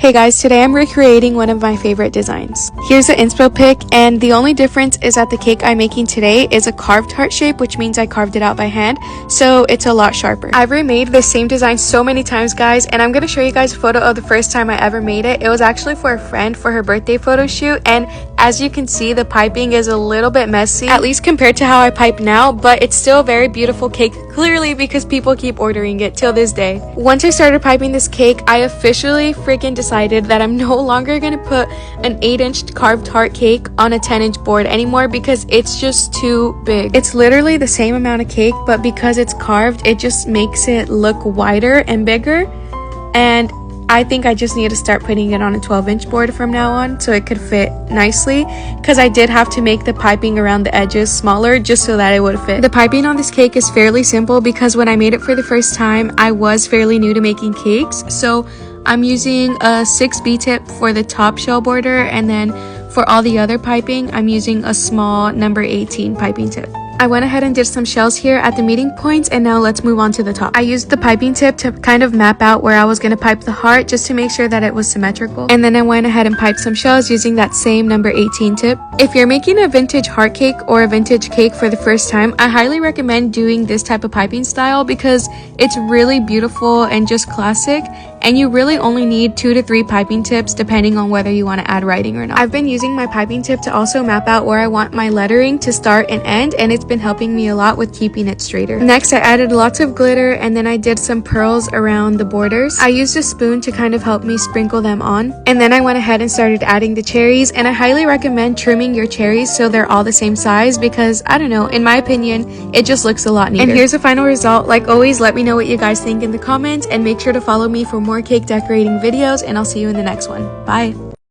Hey guys, today I'm recreating one of my favorite designs. Here's the inspo pic, and the only difference is that the cake I'm making today is a carved heart shape, which means I carved it out by hand, so it's a lot sharper. I've remade this same design so many times, guys, and I'm gonna show you guys a photo of the first time I ever made it. It was actually for a friend for her birthday photo shoot, and as you can see, the piping is a little bit messy, at least compared to how I pipe now, but it's still a very beautiful cake, clearly because people keep ordering it till this day. Once I started piping this cake, I officially freaking decided that I'm no longer gonna put an 8-inch carved heart cake on a 10-inch board anymore because it's just too big. It's literally the same amount of cake, but because it's carved, it just makes it look wider and bigger, and I think I just need to start putting it on a 12-inch board from now on so it could fit nicely, because I did have to make the piping around the edges smaller just so that it would fit. The piping on this cake is fairly simple because when I made it for the first time, I was fairly new to making cakes, so I'm using a 6B tip for the top shell border, and then for all the other piping, I'm using a small number 18 piping tip. I went ahead and did some shells here at the meeting points, and now let's move on to the top. I used the piping tip to kind of map out where I was going to pipe the heart just to make sure that it was symmetrical. And then I went ahead and piped some shells using that same number 18 tip. If you're making a vintage heart cake or a vintage cake for the first time, I highly recommend doing this type of piping style because it's really beautiful and just classic, and you really only need 2 to 3 piping tips depending on whether you want to add writing or not. I've been using my piping tip to also map out where I want my lettering to start and end, and it's been helping me a lot with keeping it straighter. Next, I added lots of glitter, and then I did some pearls around the borders. I used a spoon to kind of help me sprinkle them on, and then I went ahead and started adding the cherries, and I highly recommend trimming your cherries so they're all the same size because, I don't know, in my opinion, it just looks a lot neater. And here's the final result. Like always, let me know what you guys think in the comments, and make sure to follow me for more cake decorating videos, and I'll see you in the next one. Bye!